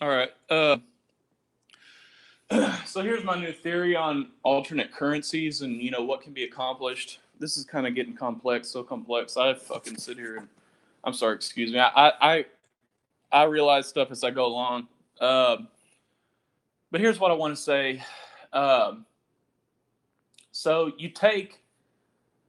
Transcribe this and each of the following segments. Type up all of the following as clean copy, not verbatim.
All right. So here's my new theory on alternate currencies and what can be accomplished. This is kind of getting complex, so complex. I fucking sit here and I'm sorry, excuse me. I realize stuff as I go along. Um, but here's what I want to say. Um, so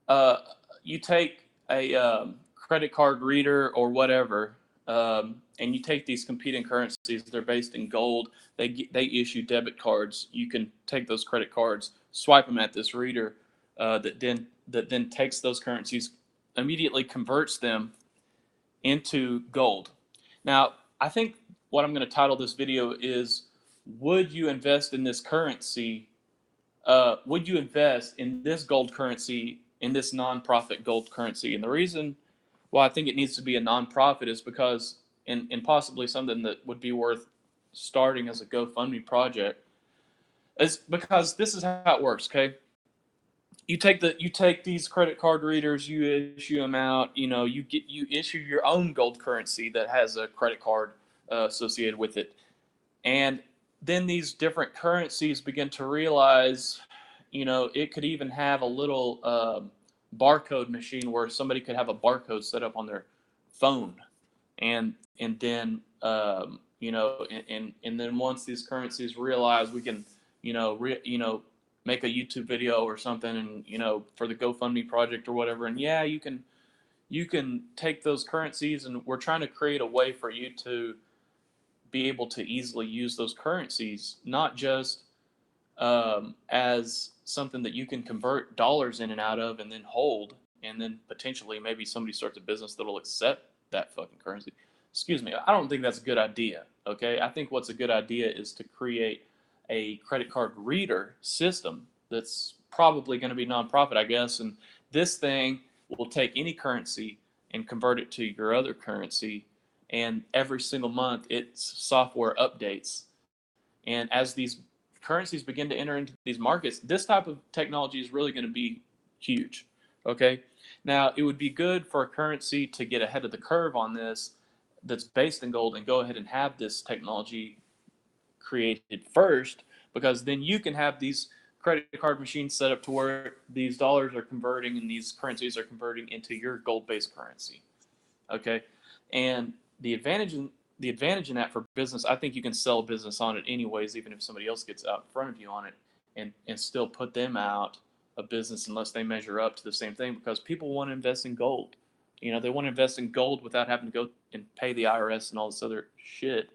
uh, you take a credit card reader or whatever, and you take these competing currencies. They're based in gold. They issue debit cards. You can take those credit cards, swipe them at this reader, that then takes those currencies, immediately converts them into gold. Now, I think what I'm going to title this video is: would you invest in this currency? Would you invest in this gold currency, in this nonprofit gold currency? And the reason why I think it needs to be a nonprofit is because, and possibly something that would be worth starting as a GoFundMe project, is because this is how it works. Okay, you take these credit card readers, you issue them out. You issue your own gold currency that has a credit card associated with it, and then these different currencies begin to realize, it could even have a little barcode machine where somebody could have a barcode set up on their phone, and then and then once these currencies realize we can, make a YouTube video or something, and for the GoFundMe project or whatever, and yeah, you can take those currencies, and we're trying to create a way for you to be able to easily use those currencies, not just as something that you can convert dollars in and out of and then hold, and then potentially maybe somebody starts a business that'll accept that fucking currency. Excuse me. I don't think that's a good idea. Okay. I think what's a good idea is to create a credit card reader system that's probably going to be nonprofit, I guess. And this thing will take any currency and convert it to your other currency. And every single month, its software updates. And as these currencies begin to enter into these markets, this type of technology is really going to be huge. Okay. Now, it would be good for a currency to get ahead of the curve on this, that's based in gold, and go ahead and have this technology created first, because then you can have these credit card machines set up to where these dollars are converting and these currencies are converting into your gold based currency. Okay. And the advantage in that for business, I think you can sell a business on it anyways, even if somebody else gets out in front of you on it, and still put them out of business unless they measure up to the same thing, because people want to invest in gold. They want to invest in gold without having to go and pay the IRS and all this other shit,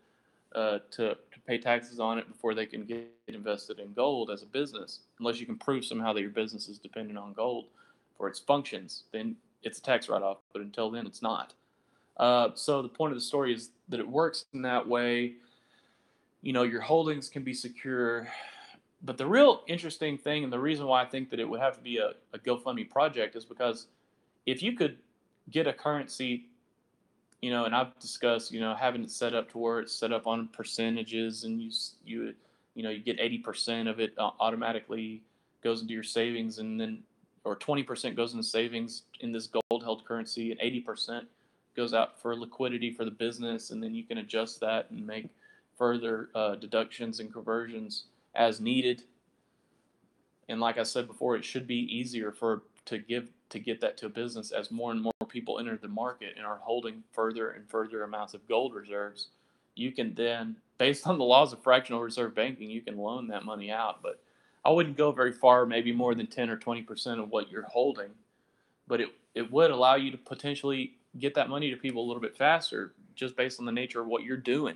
to pay taxes on it before they can get invested in gold as a business. Unless you can prove somehow that your business is dependent on gold for its functions, then it's a tax write off. But until then, it's not. So the point of the story is that it works in that way. Your holdings can be secure. But the real interesting thing, and the reason why I think that it would have to be a GoFundMe project, is because if you could get a currency, and I've discussed, having it set up to where it's set up on percentages, and you get 80% of it automatically goes into your savings, and then, or 20% goes into savings in this gold held currency, and 80% goes out for liquidity for the business, and then you can adjust that and make further deductions and conversions as needed. And like I said before, it should be easier to get that to a business as more and more people enter the market and are holding further and further amounts of gold reserves. You can then, based on the laws of fractional reserve banking, you can loan that money out. But I wouldn't go very far, maybe more than 10 or 20% of what you're holding. But it would allow you to potentially get that money to people a little bit faster, just based on the nature of what you're doing.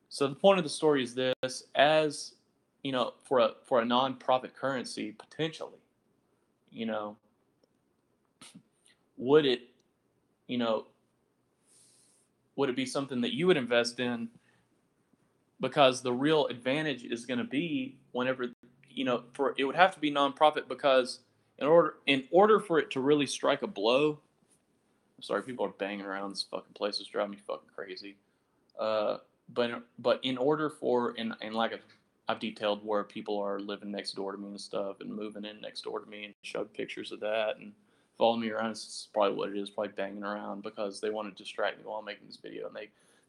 So the point of the story is this: as for a non-profit currency, potentially, you know, would it, you know, would it be something that you would invest in? Because the real advantage is going to be whenever, for it would have to be nonprofit, because in order for it to really strike a blow. I'm sorry, people are banging around this fucking place. It's driving me fucking crazy. Uh, but in order for, and like I've detailed where people are living next door to me and stuff, and moving in next door to me, and showed pictures of that, and following me around. It's probably what it is, probably banging around because they want to distract me while I'm making this video. And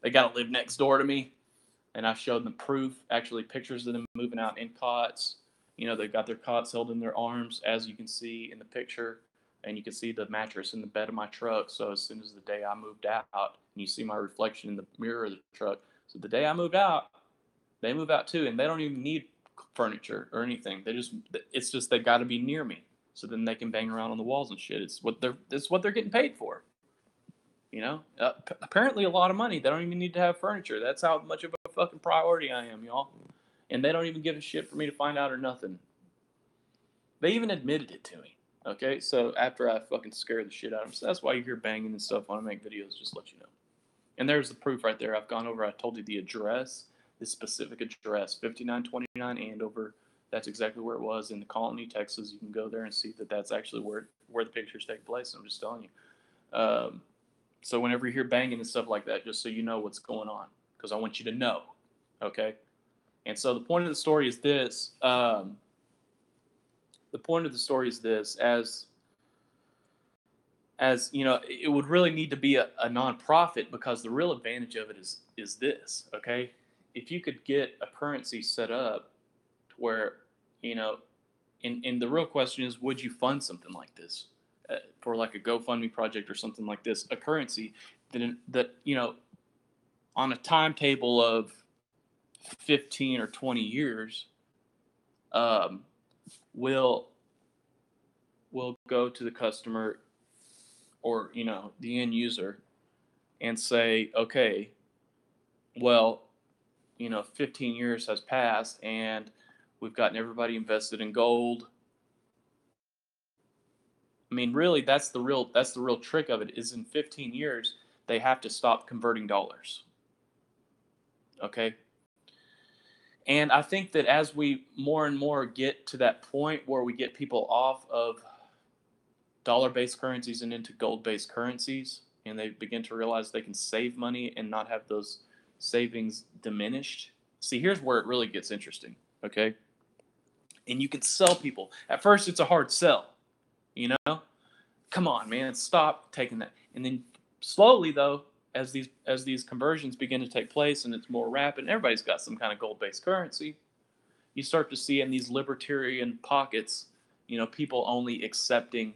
they got to live next door to me. And I showed them proof, actually pictures of them moving out in cots. They've got their cots held in their arms, as you can see in the picture. And you can see the mattress in the bed of my truck. So as soon as the day I moved out, and you see my reflection in the mirror of the truck. So the day I moved out, they move out too, and they don't even need furniture or anything. It's just they got to be near me, so then they can bang around on the walls and shit. It's what they're getting paid for. Apparently a lot of money. They don't even need to have furniture. That's how much of a fucking priority I am, y'all. And they don't even give a shit for me to find out or nothing. They even admitted it to me. Okay, so after I fucking scared the shit out of them, so that's why you hear banging and stuff when I make videos. Just let you know. And there's the proof right there. I've gone over. I told you the address, the specific address, 5929 Andover. That's exactly where it was in the Colony, Texas. You can go there and see that that's actually where the pictures take place. I'm just telling you. So whenever you hear banging and stuff like that, just so you know what's going on, because I want you to know, okay? And so the point of the story is this. As you know, it would really need to be a nonprofit, because the real advantage of it is this, okay? If you could get a currency set up to where, and the real question is, would you fund something like this for like a GoFundMe project or something like this? A currency that on a timetable of 15 or 20 years, will go to the customer or the end user and say, okay, well, 15 years has passed and we've gotten everybody invested in gold. I mean, really, that's the real trick of it, is in 15 years they have to stop converting dollars. Okay? And I think that as we more and more get to that point where we get people off of dollar-based currencies and into gold-based currencies, and they begin to realize they can save money and not have those savings diminished. See, here's where it really gets interesting, okay? And you can sell people. At first, it's a hard sell, Come on, man, stop taking that. And then slowly, though, as these conversions begin to take place and it's more rapid, and everybody's got some kind of gold-based currency, you start to see in these libertarian pockets, people only accepting,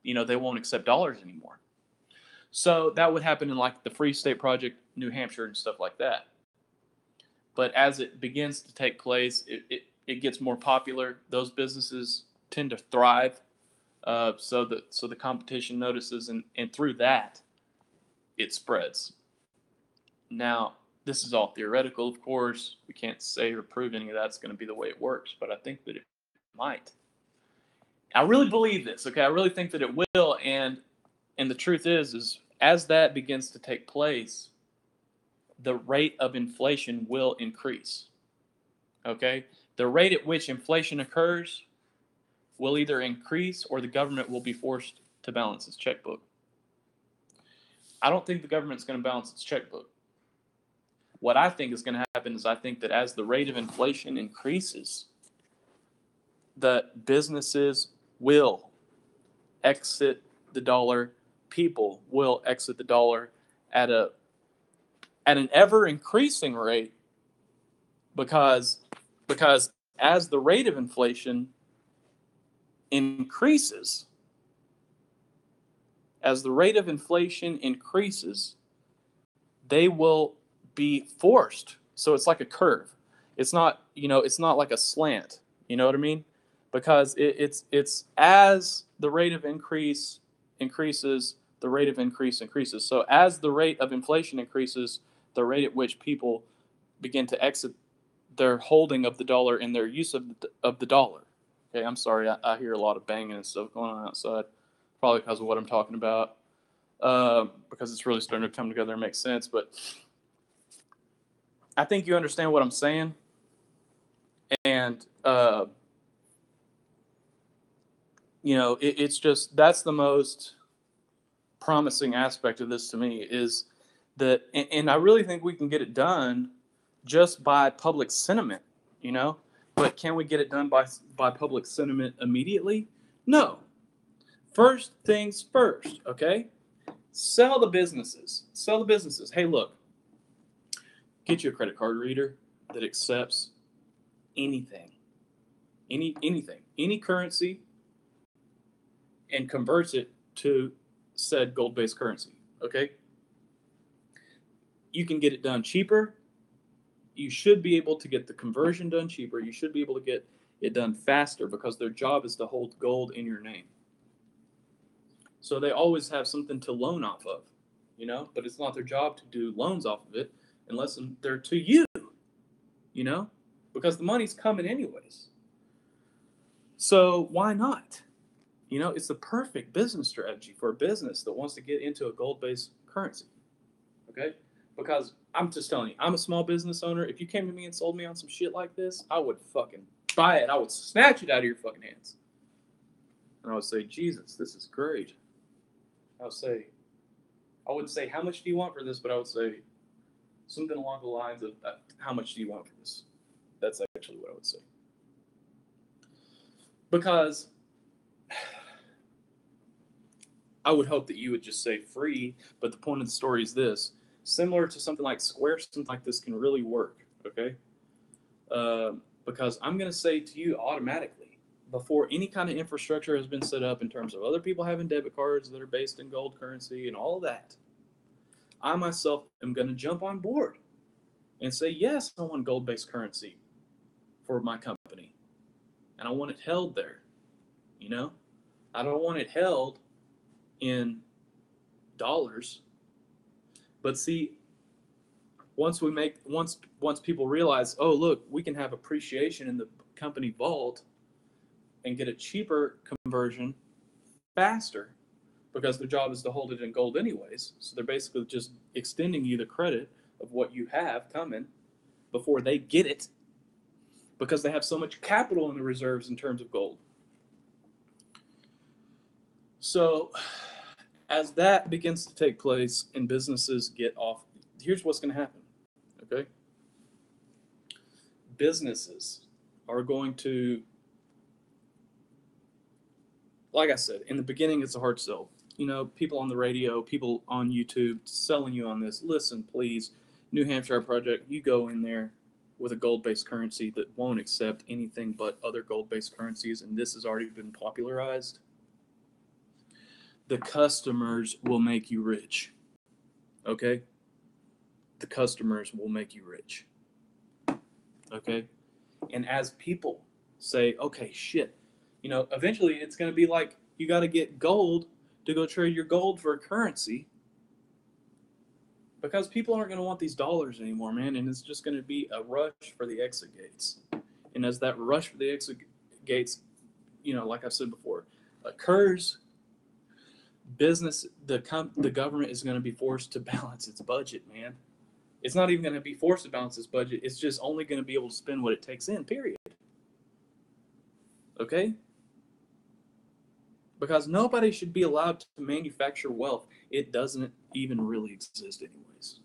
they won't accept dollars anymore. So that would happen in like the Free State Project, New Hampshire, and stuff like that. But as it begins to take place, it gets more popular. Those businesses tend to thrive. So the competition notices, and through that, it spreads. Now, this is all theoretical, of course. We can't say or prove any of that's going to be the way it works, but I think that it might. I really believe this, okay? I really think that it will, and the truth is as that begins to take place, the rate of inflation will increase, okay? The rate at which inflation occurs will either increase or the government will be forced to balance its checkbook. I don't think the government's going to balance its checkbook. What I think is going to happen is I think that as the rate of inflation increases, the businesses will exit the dollar. People will exit the dollar at an ever increasing rate, because as the rate of inflation increases, they will be forced. So it's like a curve. It's not like a slant. You know what I mean? Because it's as the rate of increase increases, the rate of increase increases. So as the rate of inflation increases, the rate at which people begin to exit their holding of the dollar and their use of the dollar. Okay, I'm sorry, I hear a lot of banging and stuff going on outside, probably because of what I'm talking about, because it's really starting to come together and make sense. But I think you understand what I'm saying, and it's just, that's the most promising aspect of this to me, is that, and I really think we can get it done just by public sentiment, But can we get it done by public sentiment immediately? No. First things first, okay? Sell the businesses. Sell the businesses. Hey, look, get you a credit card reader that accepts anything, anything, any currency, and converts it to said gold-based currency, okay? You can get it done cheaper. You should be able to get the conversion done cheaper. You should be able to get it done faster because their job is to hold gold in your name. So they always have something to loan off of, you know, but it's not their job to do loans off of it unless they're to you, you know, because the money's coming anyways. So why not? You know, it's the perfect business strategy for a business that wants to get into a gold-based currency, okay? Because I'm just telling you, I'm a small business owner. If you came to me and sold me on some shit like this, I would fucking buy it. I would snatch it out of your fucking hands. And I would say, Jesus, this is great. I wouldn't say, how much do you want for this? But I would say something along the lines of, how much do you want for this? That's actually what I would say. Because I would hope that you would just say free, but the point of the story is this. Similar to something like Square, something like this can really work, okay? Because I'm going to say to you automatically, before any kind of infrastructure has been set up in terms of other people having debit cards that are based in gold currency and all of that, I myself am going to jump on board and say, yes, I want gold-based currency for my company. And I want it held there, you know? I don't want it held in dollars. But see, once people realize, oh, look, we can have appreciation in the company vault and get a cheaper conversion faster because their job is to hold it in gold anyways. So they're basically just extending you the credit of what you have coming before they get it because they have so much capital in the reserves in terms of gold. So as that begins to take place and businesses get off, here's what's going to happen, okay? Businesses are going to, like I said, in the beginning, it's a hard sell. You know, people on the radio, people on YouTube selling you on this. Listen, please, New Hampshire Project, you go in there with a gold-based currency that won't accept anything but other gold-based currencies, and this has already been popularized. The customers will make you rich, okay? The customers will make you rich, okay? And as people say, okay, shit, you know, eventually it's going to be like you got to get gold to go trade your gold for a currency because people aren't going to want these dollars anymore, man. And it's just going to be a rush for the exit gates. And as that rush for the exit gates, you know, like I said before, occurs, the government is going to be forced to balance its budget, man. It's not even going to be forced to balance its budget. It's just only going to be able to spend what it takes in, period. Okay? Because nobody should be allowed to manufacture wealth. It doesn't even really exist anyways.